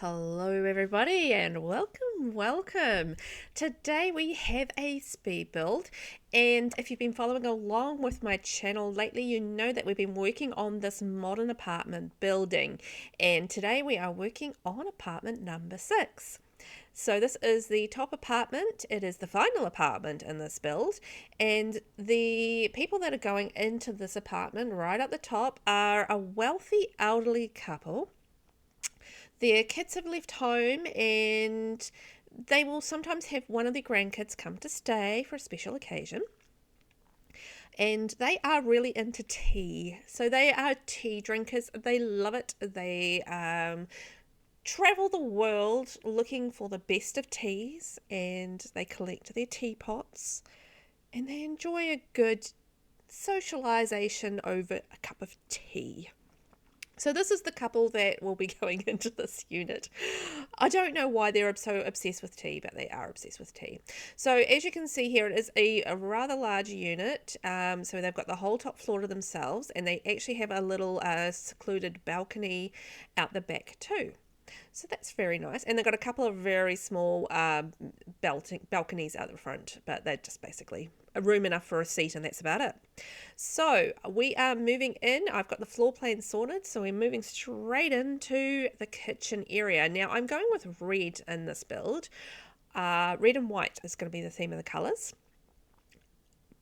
Hello everybody and welcome. Today we have a speed build, and if you've been following along with my channel lately, you know that we've been working on this modern apartment building, and today we are working on apartment number 6. So this is the top apartment. It is the final apartment in this build, and the people that are going into this apartment right at the top are a wealthy elderly couple. Their kids have left home, and they will sometimes have one of their grandkids come to stay for a special occasion. And they are really into tea. So they are tea drinkers. They love it. They travel the world looking for the best of teas, and they collect their teapots, and they enjoy a good socialization over a cup of tea. So this is the couple that will be going into this unit. I don't know why they're so obsessed with tea, but they are obsessed with tea. So as you can see here, it is a rather large unit. So they've got the whole top floor to themselves, and they actually have a little secluded balcony out the back too. So that's very nice. And they've got a couple of very small balconies out the front, but they're just basically a room enough for a seat, and that's about it. So we are moving in. I've got the floor plan sorted, so we're moving straight into the kitchen area. Now I'm going with red in this build. Red and white is going to be the theme of the colours.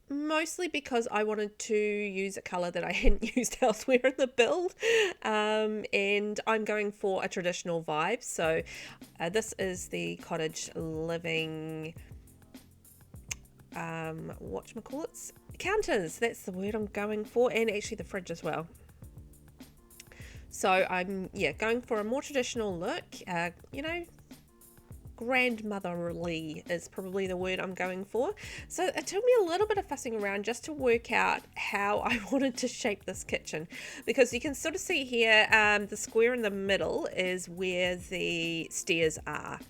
Mostly because I wanted to use a colour that I hadn't used elsewhere in the build, and I'm going for a traditional vibe. So this is the cottage living, whatchamacallits? Counters, that's the word I'm going for, and actually the fridge as well. So I'm going for a more traditional look, grandmotherly is probably the word I'm going for. So it took me a little bit of fussing around just to work out how I wanted to shape this kitchen, because you can sort of see here the square in the middle is where the stairs are.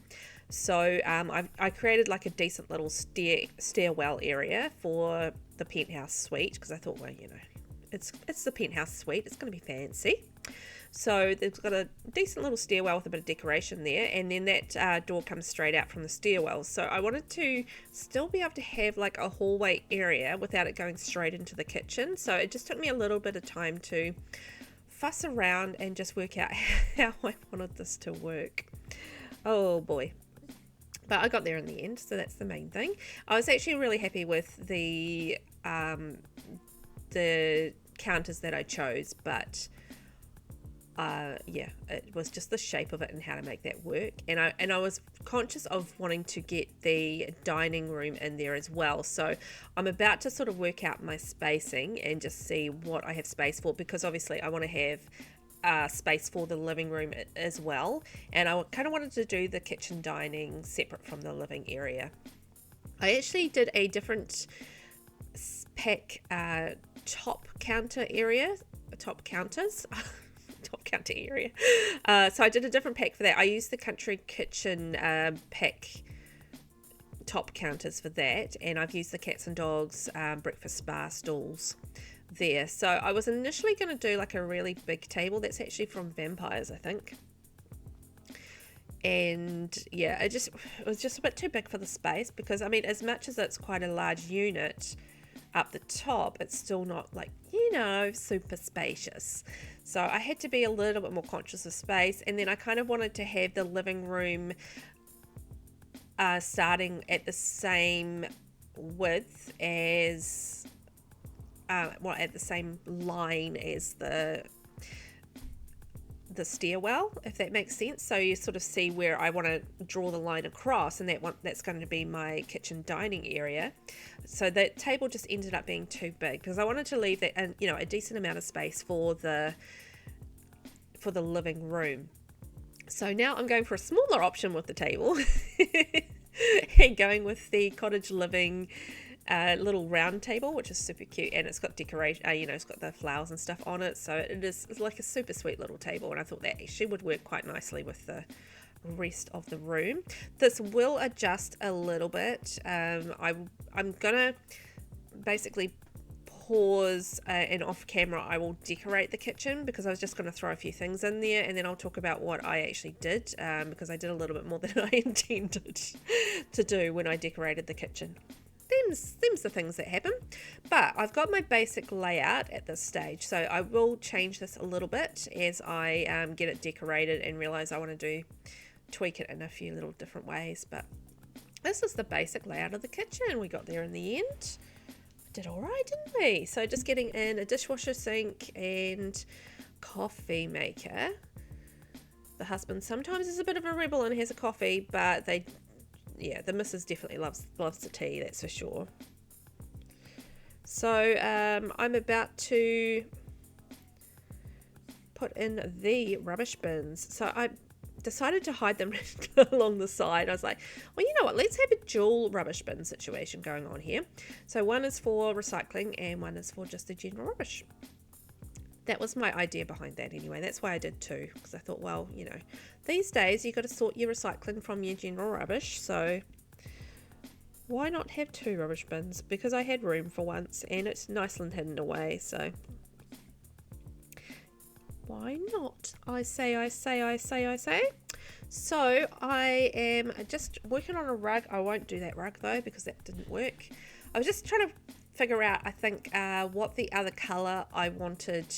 So I created like a decent little stairwell area for the penthouse suite, because I thought, well, it's the penthouse suite, it's going to be fancy. So they've got a decent little stairwell with a bit of decoration there, and then that door comes straight out from the stairwell. So I wanted to still be able to have like a hallway area without it going straight into the kitchen. So it just took me a little bit of time to fuss around and just work out how I wanted this to work. Oh boy. But I got there in the end, so that's the main thing. I was actually really happy with the counters that I chose, but it was just the shape of it and how to make that work. And I was conscious of wanting to get the dining room in there as well. So I'm about to sort of work out my spacing and just see what I have space for, because obviously I want to have space for the living room as well, and I kind of wanted to do the kitchen dining separate from the living area. I actually did a different pack top counter area. So I did a different pack for that. I used the Country Kitchen pack top counters for that, and I've used the cats and dogs breakfast bar stools there. So I was initially going to do like a really big table that's actually from Vampires, I think. And yeah, it was just a bit too big for the space, because I mean, as much as it's quite a large unit up the top, it's still not like, super spacious. So I had to be a little bit more conscious of space, and then I kind of wanted to have the living room starting at the same width as at the same line as the stairwell, if that makes sense. So you sort of see where I want to draw the line across, and that's going to be my kitchen dining area. So that table just ended up being too big, because I wanted to leave that a decent amount of space for the living room. So now I'm going for a smaller option with the table and going with the cottage living little round table, which is super cute, and it's got decoration, it's got the flowers and stuff on it, so it's like a super sweet little table, and I thought that actually would work quite nicely with the rest of the room. This will adjust a little bit. I'm gonna basically pause and off camera I will decorate the kitchen, because I was just going to throw a few things in there, and then I'll talk about what I actually did, because I did a little bit more than I intended to do when I decorated the kitchen. Them's the things that happen. But I've got my basic layout at this stage, so I will change this a little bit as I get it decorated and realize I want to tweak it in a few little different ways. But this is the basic layout of the kitchen. We got there in the end. Did all right, didn't we? So just getting in a dishwasher, sink, and coffee maker. The husband sometimes is a bit of a rebel and has a coffee, but the missus definitely loves the tea, that's for sure. So I'm about to put in the rubbish bins. So I decided to hide them along the side. I was like, well, you know what, let's have a dual rubbish bin situation going on here. So one is for recycling and one is for just the general rubbish. That was my idea behind that anyway. That's why I did two, because I thought, well, you know, these days you got to sort your recycling from your general rubbish, so why not have two rubbish bins? Because I had room for once and it's nicely hidden away, so why not? I say. So I am just working on a rug. I won't do that rug though, because that didn't work. I was just trying to figure out, I think, what the other colour I wanted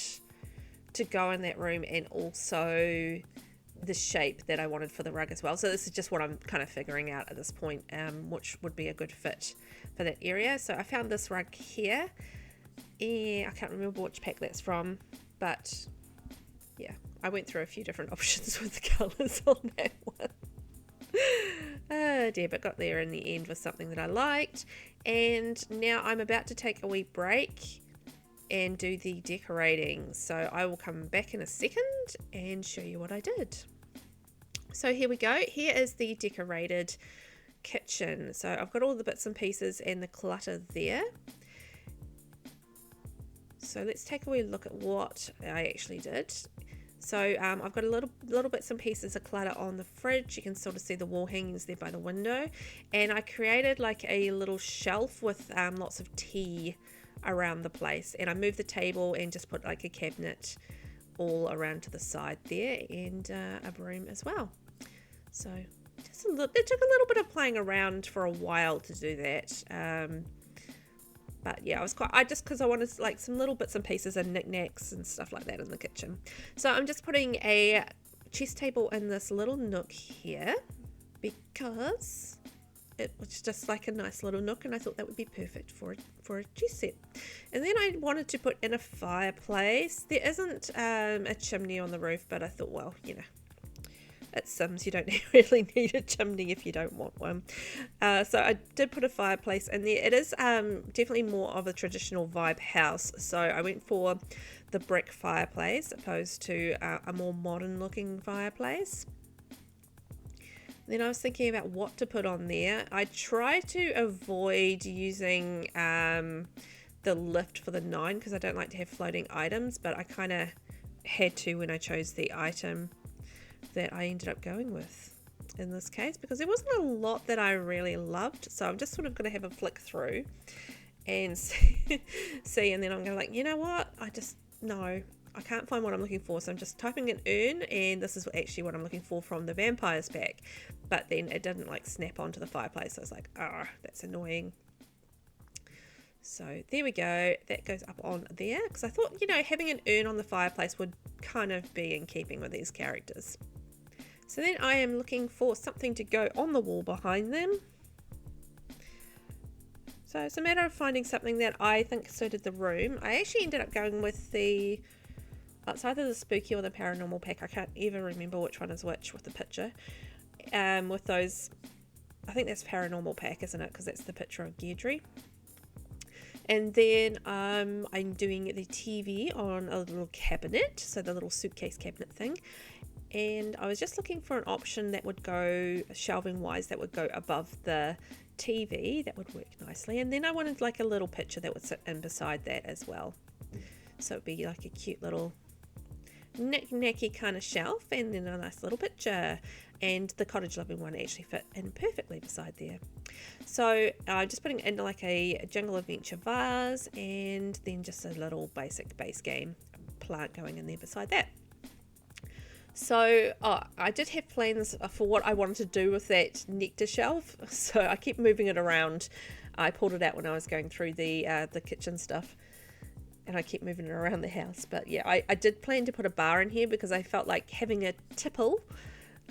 to go in that room, and also the shape that I wanted for the rug as well. So this is just what I'm kind of figuring out at this point, which would be a good fit for that area. So I found this rug here, and I can't remember which pack that's from, but yeah, I went through a few different options with the colours on that one. Oh dear, but got there in the end with something that I liked. And now I'm about to take a wee break and do the decorating. So I will come back in a second and show you what I did. So here we go. Here is the decorated kitchen. So I've got all the bits and pieces and the clutter there. So let's take a wee look at what I actually did. So I've got a little bits and pieces of clutter on the fridge. You can sort of see the wall hangings there by the window. And I created like a little shelf with lots of tea around the place. And I moved the table and just put like a cabinet all around to the side there, and a broom as well. So just it took a little bit of playing around for a while to do that. But yeah, because I wanted like some little bits and pieces and knickknacks and stuff like that in the kitchen. So I'm just putting a chess table in this little nook here, because it was just like a nice little nook, and I thought that would be perfect for a chess set. And then I wanted to put in a fireplace. There isn't a chimney on the roof, but I thought, well, you know, it's Sims, you don't really need a chimney if you don't want one. So I did put a fireplace in there. It is definitely more of a traditional vibe house, so I went for the brick fireplace opposed to a more modern looking fireplace. Then I was thinking about what to put on there. I tried to avoid using the lift for the 9, because I don't like to have floating items, but I kind of had to when I chose the item that I ended up going with in this case, because there wasn't a lot that I really loved. So I'm just sort of going to have a flick through and see, and then I'm going to like, you know what, I can't find what I'm looking for, so I'm just typing in urn, and this is actually what I'm looking for from the vampires pack, but then it didn't like snap onto the fireplace. So I was like, oh, that's annoying. So there we go, that goes up on there, because I thought, you know, having an urn on the fireplace would kind of be in keeping with these characters. So then I am looking for something to go on the wall behind them. So it's a matter of finding something that I think suited the room. I actually ended up going with it's either the spooky or the paranormal pack. I can't even remember which one is which with the picture. With those, I think that's paranormal pack, isn't it? Because that's the picture of Deirdre. And then I'm doing the TV on a little cabinet, so the little suitcase cabinet thing. And I was just looking for an option that would go, shelving wise, that would go above the TV. That would work nicely. And then I wanted like a little picture that would sit in beside that as well. So it'd be like a cute little knick-knacky kind of shelf, and then a nice little picture, and the cottage living one actually fit in perfectly beside there. So I'm just putting in like a jungle adventure vase, and then just a little basic base game plant going in there beside that. So I did have plans for what I wanted to do with that nectar shelf, so I kept moving it around. I pulled it out when I was going through the kitchen stuff, and I kept moving it around the house. But yeah, I did plan to put a bar in here because I felt like having a tipple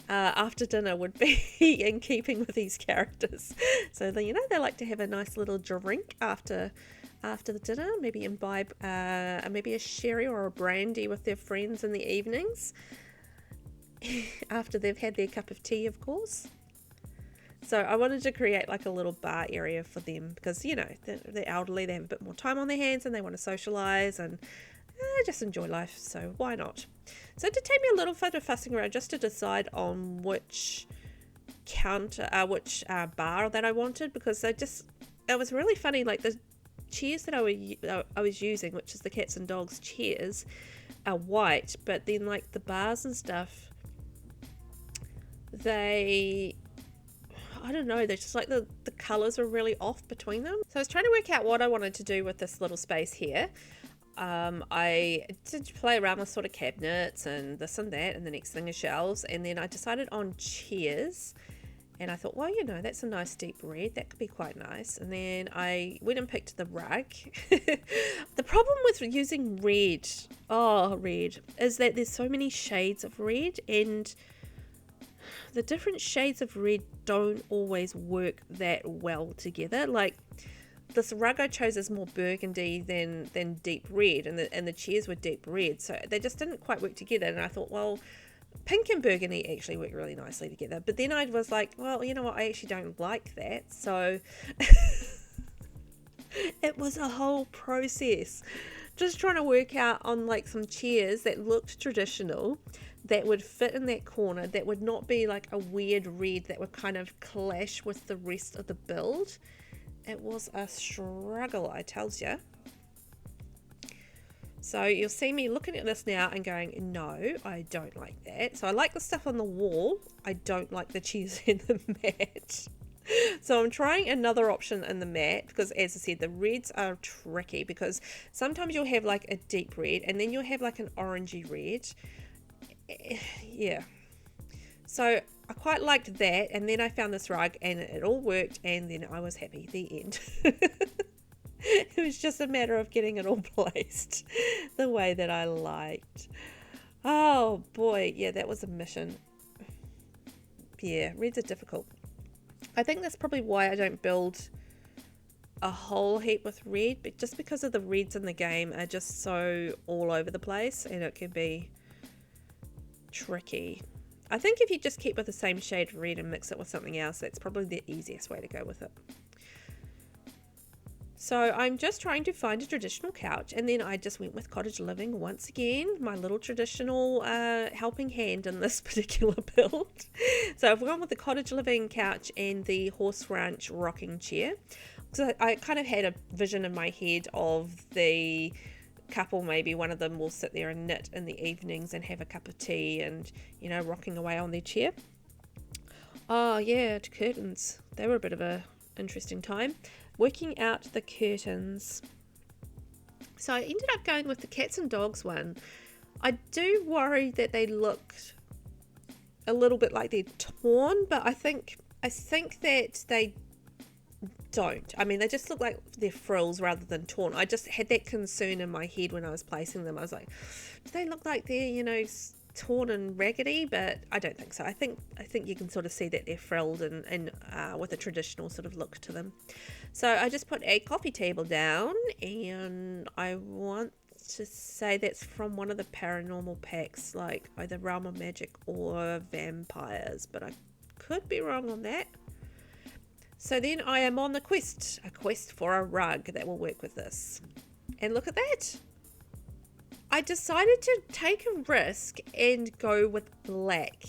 after dinner would be in keeping with these characters. So they, they like to have a nice little drink after the dinner, maybe imbibe maybe a sherry or a brandy with their friends in the evenings after they've had their cup of tea, of course. So I wanted to create like a little bar area for them because, they're elderly, they have a bit more time on their hands and they want to socialise and just enjoy life, so why not? So it did take me a little bit of fussing around just to decide on which bar that I wanted, because it was really funny, like the chairs that I was using, which is the cats and dogs chairs, are white, but then like the bars and stuff, I don't know, they're just like the colours are really off between them. So I was trying to work out what I wanted to do with this little space here. I did play around with sort of cabinets and this and that, and the next thing is shelves, and then I decided on chairs, and I thought, well, that's a nice deep red, that could be quite nice. And then I went and picked the rug. The problem with using red is that there's so many shades of red, and the different shades of red don't always work that well together. Like this rug I chose is more burgundy than deep red, and the chairs were deep red, so they just didn't quite work together. And I thought, well, pink and burgundy actually work really nicely together. But then I was like, well, you know what, I actually don't like that. So it was a whole process just trying to work out on like some chairs that looked traditional, that would fit in that corner, that would not be like a weird red that would kind of clash with the rest of the build. It was a struggle, I tells you. So you'll see me looking at this now and going, no, I don't like that. So I like the stuff on the wall. I don't like the chairs in the mat. So I'm trying another option in the mat because, as I said, the reds are tricky because sometimes you'll have like a deep red and then you'll have like an orangey red. Yeah. So I quite liked that, and then I found this rug and it all worked, and then I was happy. The end. It was just a matter of getting it all placed the way that I liked. Oh boy, yeah, that was a mission. Yeah, reds are difficult. I think that's probably why I don't build a whole heap with red, but just because of the reds in the game are just so all over the place, and it can be tricky. I think if you just keep with the same shade of red and mix it with something else, that's probably the easiest way to go with it. So I'm just trying to find a traditional couch, and then I just went with cottage living once again, my little traditional helping hand in this particular build. So I've gone with the cottage living couch and the horse ranch rocking chair. So I kind of had a vision in my head of the couple, maybe one of them will sit there and knit in the evenings and have a cup of tea and, rocking away on their chair. Oh yeah, curtains. They were a bit of a interesting time. Working out the curtains. So I ended up going with the cats and dogs one. I do worry that they look a little bit like they're torn, but I think that they don't. I mean, they just look like they're frills rather than torn. I just had that concern in my head when I was placing them. I was like, do they look like they're, torn and raggedy? But I don't think so. I think you can sort of see that they're frilled and with a traditional sort of look to them. So I just put a coffee table down, and I want to say that's from one of the paranormal packs, like either Realm of Magic or Vampires, but I could be wrong on that. So then I am on a quest for a rug that will work with this. And look at that. I decided to take a risk and go with black.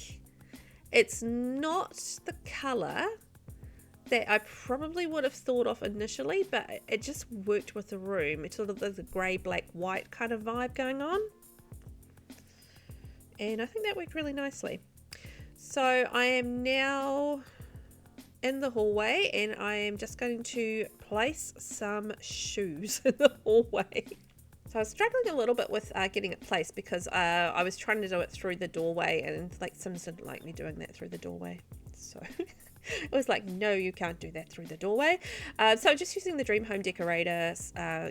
It's not the colour that I probably would have thought of initially, but it just worked with the room. It's sort of the grey, black, white kind of vibe going on. and I think that worked really nicely. So I am now in the hallway, and I am just going to place some shoes in the hallway. So I was struggling a little bit with getting it placed because I was trying to do it through the doorway, and like Sims didn't like me doing that through the doorway. So it was like, no, you can't do that through the doorway. So I'm just using the Dream Home Decorator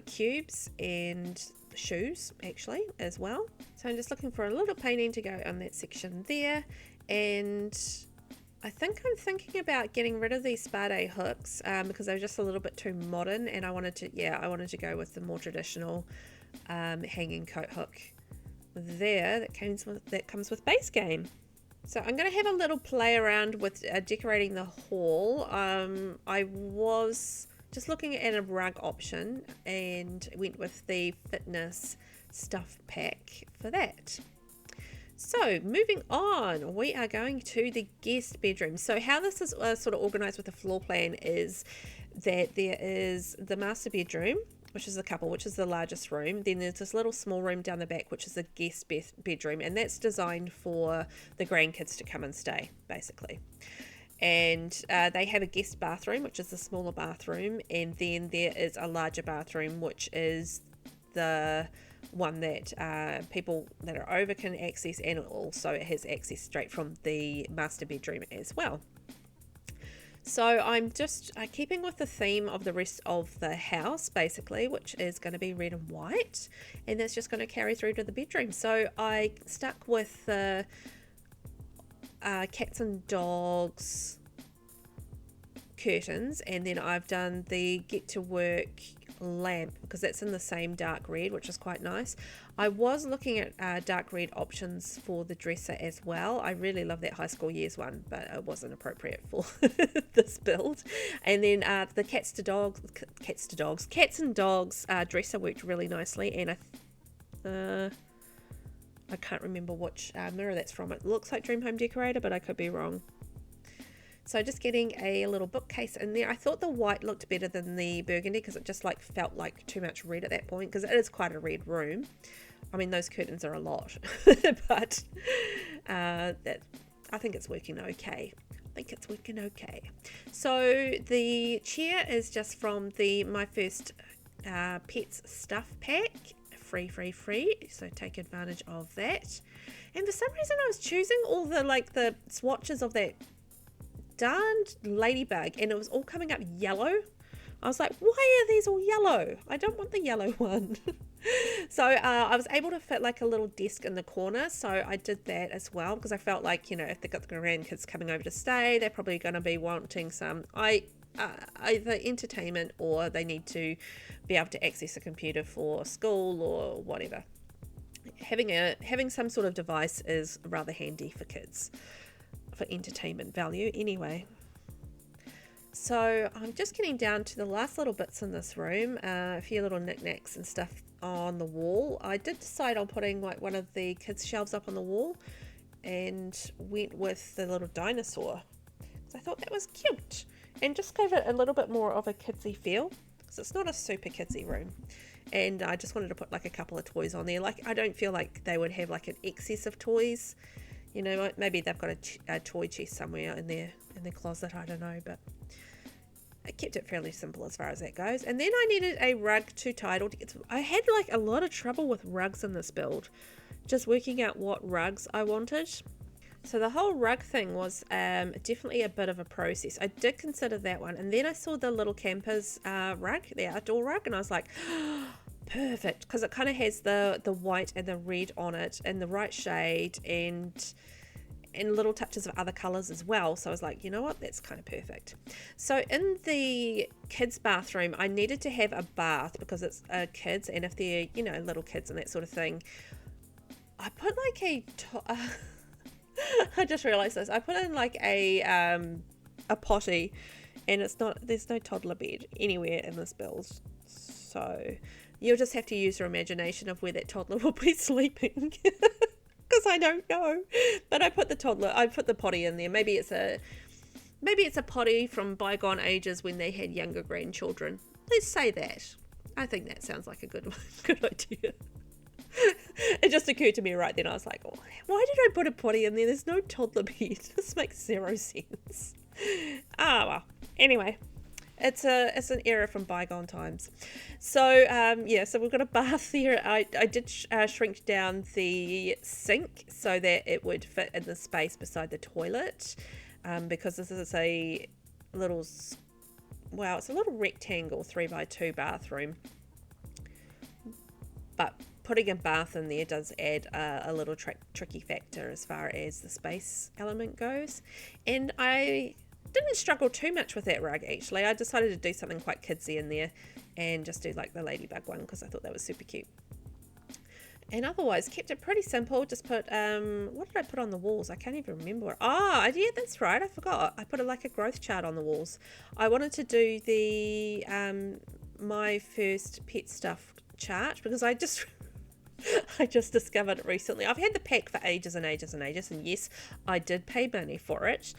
cubes and shoes actually as well. So I'm just looking for a little painting to go on that section there, and I think I'm thinking about getting rid of these Spade hooks because they were just a little bit too modern, and I wanted to go with the more traditional hanging coat hook there that comes with base game. So I'm going to have a little play around with decorating the hall. I was just looking at a rug option and went with the fitness stuff pack for that. So moving on, we are going to the guest bedroom. So how this is sort of organized with the floor plan is that there is the master bedroom, which is the couple, which is the largest room. Then there's this little small room down the back, which is the guest bedroom, and that's designed for the grandkids to come and stay, basically. And they have a guest bathroom, which is the smaller bathroom, and then there is a larger bathroom, which is the one that people that are over can access, and also it has access straight from the master bedroom as well. So I'm just keeping with the theme of the rest of the house, basically, which is going to be red and white, and that's just going to carry through to the bedroom. So I stuck with the cats and dogs curtains, and then I've done the get to work lamp because that's in the same dark red, which is quite nice. I was looking at dark red options for the dresser as well. I really love that high school years one, but it wasn't appropriate for this build. And then the cats and dogs dresser worked really nicely, and I can't remember which mirror that's from. It looks like Dream Home Decorator, but I could be wrong. So just getting a little bookcase in there. I thought the white looked better than the burgundy because it just like felt like too much red at that point, because it is quite a red room. I mean, those curtains are a lot, but I think it's working okay. So the chair is just from the My First Pets stuff pack. Free. So take advantage of that. And for some reason I was choosing all the swatches of that darned ladybug, and it was all coming up yellow. I was like, why are these all yellow? I don't want the yellow one. So I was able to fit like a little desk in the corner, so I did that as well, because I felt like, you know, if they've got the grandkids coming over to stay, they're probably going to be wanting some either entertainment, or they need to be able to access a computer for school or whatever. Having some sort of device is rather handy for kids, for entertainment value anyway. So I'm just getting down to the last little bits in this room, a few little knickknacks and stuff on the wall. I did decide on putting like one of the kids' shelves up on the wall, and went with the little dinosaur because I thought that was cute and just gave it a little bit more of a kidsy feel, because it's not a super kidsy room. And I just wanted to put like a couple of toys on there. Like, I don't feel like they would have like an excess of toys. You know, maybe they've got a toy chest somewhere in their closet, I don't know, but I kept it fairly simple as far as that goes. And then I needed a rug to tie it all together. I had like a lot of trouble with rugs in this build, just working out what rugs I wanted. So the whole rug thing was definitely a bit of a process. I did consider that one, and then I saw the little campers rug, the outdoor rug, and I was like, perfect, because it kind of has the white and the red on it in the right shade, and little touches of other colors as well. So I was like, you know what, that's kind of perfect. So in the kids bathroom, I needed to have a bath because it's kids, and if they're, you know, little kids and that sort of thing, I put like I just realized this. I put in like a potty, and there's no toddler bed anywhere in this build. So you'll just have to use your imagination of where that toddler will be sleeping. Because I don't know. But I put the potty in there. Maybe it's a potty from bygone ages when they had younger grandchildren. Let's say that. I think that sounds like a good idea. It just occurred to me right then. I was like, oh, why did I put a potty in there? There's no toddler bed. This makes zero sense. Ah, well. Anyway, it's an error from bygone times. So yeah, so we've got a bath there. I did shrink down the sink so that it would fit in the space beside the toilet, because this is a little, well, it's a little rectangle 3x2 bathroom, but putting a bath in there does add a little tricky factor as far as the space element goes. And I didn't struggle too much with that rug, actually. I decided to do something quite kidsy in there and just do like the ladybug one because I thought that was super cute. And otherwise kept it pretty simple. Just put what did I put on the walls? I can't even remember. Oh yeah, that's right, I forgot. I put like a growth chart on the walls. I wanted to do the my first pet stuff chart because I just discovered it recently. I've had the pack for ages and ages and ages, and yes, I did pay money for it.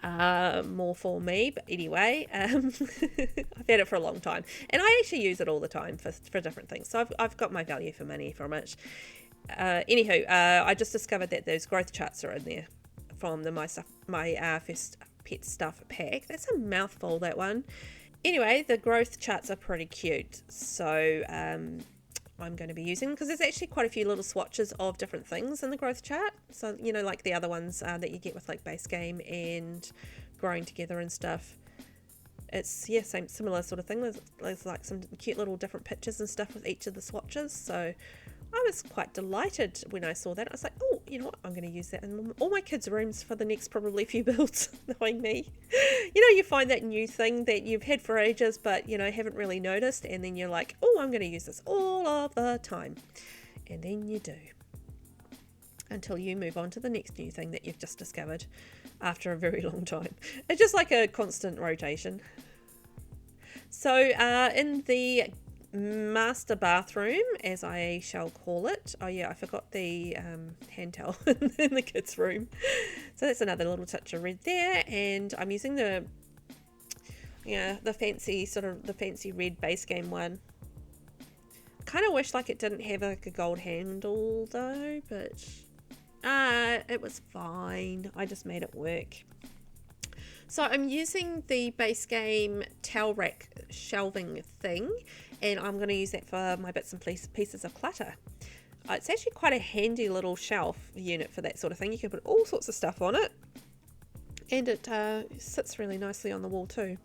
More for me, but anyway, I've had it for a long time, and I actually use it all the time for different things, so I've got my value for money from it. Anywho, I just discovered that those growth charts are in there from my first pet stuff pack. That's a mouthful, that one. Anyway, the growth charts are pretty cute, so I'm going to be using, because there's actually quite a few little swatches of different things in the growth chart. So, you know, like the other ones that you get with like base game and growing together and stuff. It's, yeah, similar sort of thing. There's like some cute little different pictures and stuff with each of the swatches. So I was quite delighted when I saw that. I was like, oh, you know what, I'm going to use that in all my kids' rooms for the next probably few builds, knowing me. You know, you find that new thing that you've had for ages, but, you know, haven't really noticed, and then you're like, oh, I'm going to use this all of the time. And then you do. Until you move on to the next new thing that you've just discovered after a very long time. It's just like a constant rotation. So in the master bathroom, as I shall call it. Oh yeah, I forgot the hand towel in the kids' room. So that's another little touch of red there, and I'm using the fancy red base game one. Kind of wish like it didn't have like a gold handle though, but it was fine. I just made it work. So I'm using the base game towel rack shelving thing, and I'm going to use that for my bits and pieces of clutter. It's actually quite a handy little shelf unit for that sort of thing. You can put all sorts of stuff on it, and it sits really nicely on the wall too.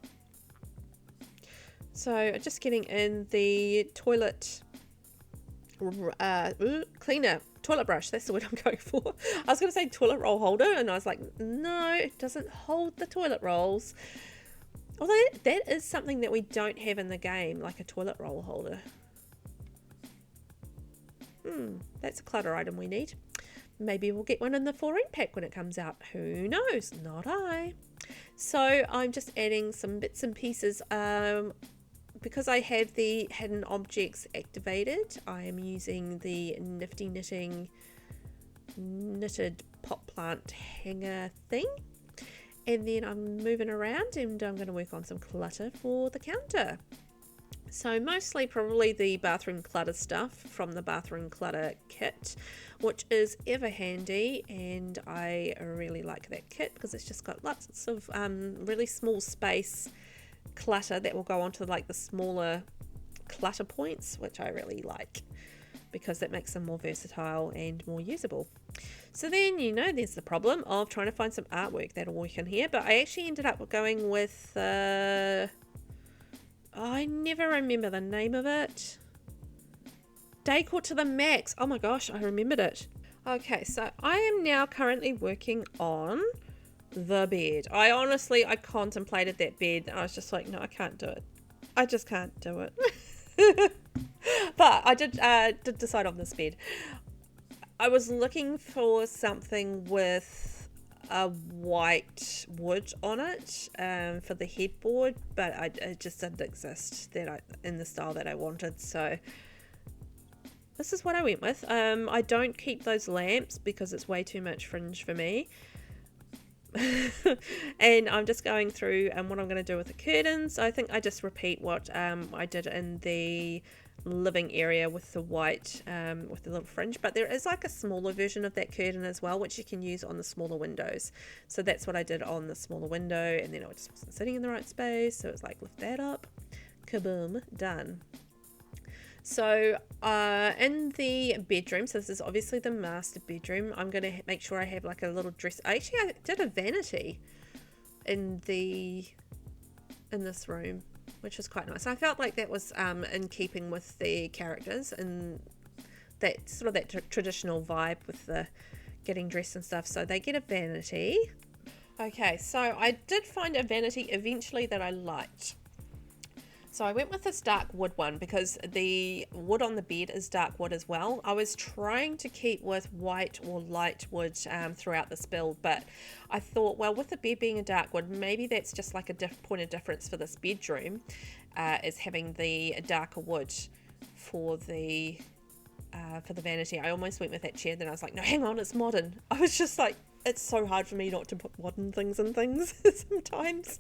So just getting in the toilet cleaner, toilet brush, that's the word I'm going for. I was going to say toilet roll holder, and I was like, no, it doesn't hold the toilet rolls. Although that is something that we don't have in the game, like a toilet roll holder. That's a clutter item we need. Maybe we'll get one in the 4-ring pack when it comes out. Who knows? Not I. So I'm just adding some bits and pieces. Because I have the hidden objects activated, I am using the Nifty Knitting knitted pot plant hanger thing. And then I'm moving around, and I'm going to work on some clutter for the counter. So mostly probably the bathroom clutter stuff from the bathroom clutter kit, which is ever handy, and I really like that kit because it's just got lots of really small space clutter that will go onto like the smaller clutter points, which I really like because that makes them more versatile and more usable. So then, you know, there's the problem of trying to find some artwork that'll work in here, but I actually ended up going with I never remember the name of it. Decor to the Max. Oh my gosh, I remembered it. Okay, so I am now currently working on the bed. I contemplated that bed. I was just like, no, I can't do it. I just can't do it. But I did decide on this bed. I was looking for something with a white wood on it for the headboard, but it just didn't exist in the style that I wanted. So this is what I went with. I don't keep those lamps because it's way too much fringe for me. And I'm just going through what I'm going to do with the curtains. I think I just repeat what I did in the living area with the white with the little fringe, but there is like a smaller version of that curtain as well, which you can use on the smaller windows. So that's what I did on the smaller window, and then it just wasn't sitting in the right space, so it's like lift that up, kaboom, done. So in the bedroom, so this is obviously the master bedroom, I'm going to make sure I have like a little dress. I did a vanity in this room, which was quite nice. I felt like that was in keeping with the characters and that sort of that traditional vibe with the getting dressed and stuff. So they get a vanity. Okay, so I did find a vanity eventually that I liked. So I went with this dark wood one because the wood on the bed is dark wood as well. I was trying to keep with white or light wood throughout this build, but I thought, well, with the bed being a dark wood, maybe that's just like a point of difference for this bedroom, is having the darker wood for the vanity. I almost went with that chair, then I was like, no, hang on, it's modern. I was just like, it's so hard for me not to put modern things in things sometimes.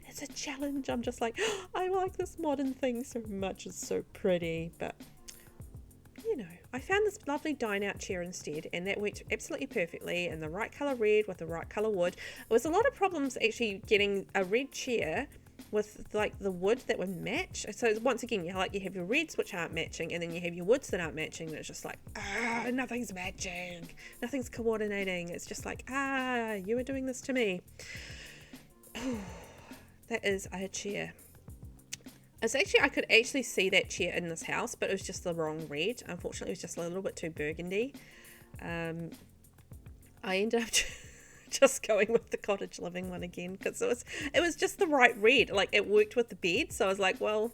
It's a challenge. I'm just like, oh, I like this modern thing so much. It's so pretty. But, you know, I found this lovely dine-out chair instead, and that worked absolutely perfectly in the right colour red with the right colour wood. There was a lot of problems actually getting a red chair with like the wood that would match. So once again, you have your reds which aren't matching, and then you have your woods that aren't matching, and it's just like, nothing's matching, nothing's coordinating. It's just like, you are doing this to me. That is a chair. It's actually, I could actually see that chair in this house, but it was just the wrong red. Unfortunately, it was just a little bit too burgundy. I ended up just going with the cottage living one again because it was just the right red. Like, it worked with the bed, so I was like, well,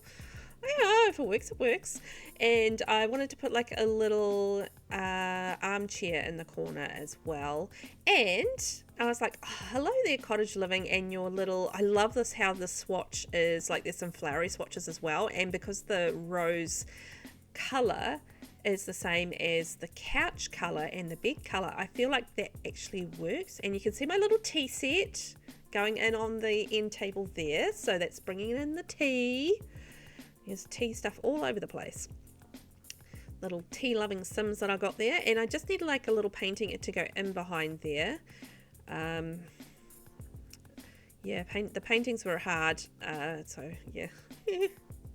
yeah, if it works, it works. And I wanted to put like a little armchair in the corner as well. And I was like, oh, hello there, cottage living, and your little, I love this, how the swatch is like, there's some flowery swatches as well, and because the rose color is the same as the couch color and the bed color, I feel like that actually works. And you can see my little tea set going in on the end table there, so that's bringing in the tea. There's tea stuff all over the place, little tea loving Sims that I got there, and I just need like a little painting to go in behind there. Yeah, the paintings were hard, so yeah.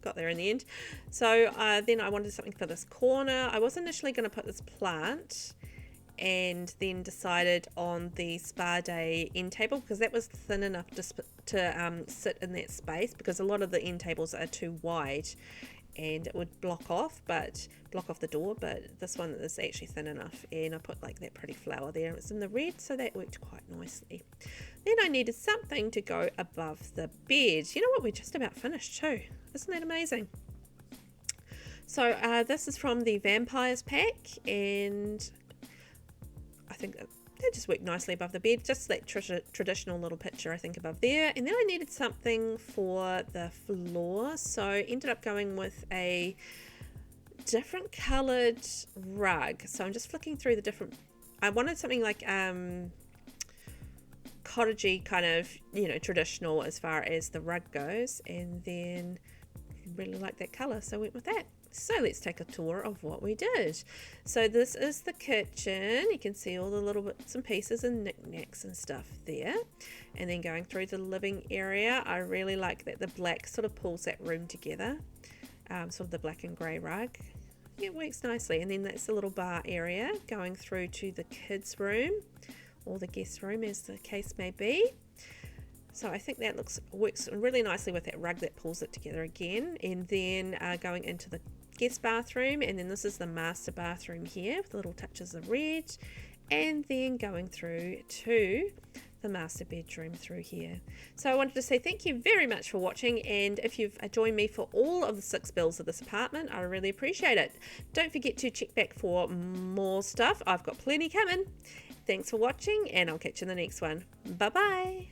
Got there in the end. So then I wanted something for this corner. I was initially going to put this plant, and then decided on the spa day end table because that was thin enough to sit in that space, because a lot of the end tables are too wide and it would block off the door, but this one is actually thin enough, and I put like that pretty flower there. It's in the red, so that worked quite nicely. Then I needed something to go above the bed. You know what, we're just about finished too. Isn't that amazing? So this is from the Vampires pack, and I think that just worked nicely above the bed. Just that traditional little picture, I think, above there. And then I needed something for the floor, so ended up going with a different coloured rug. So I'm just flicking through the different, I wanted something like cottagey kind of, you know, traditional as far as the rug goes, and then really like that colour, so I went with that. So let's take a tour of what we did. So this is the kitchen. You can see all the little bits and pieces and knickknacks and stuff there. And then going through the living area, I really like that the black sort of pulls that room together, sort of the black and grey rug. It works nicely. And then that's the little bar area, going through to the kids' room or the guest room, as the case may be. So I think that works really nicely with that rug that pulls it together again. And then going into the guest bathroom, and then this is the master bathroom here with little touches of red, and then going through to the master bedroom through here. So I wanted to say thank you very much for watching, and if you've joined me for all of the 6 builds of this apartment, I really appreciate it. Don't forget to check back for more stuff. I've got plenty coming. Thanks for watching, and I'll catch you in the next one. Bye bye.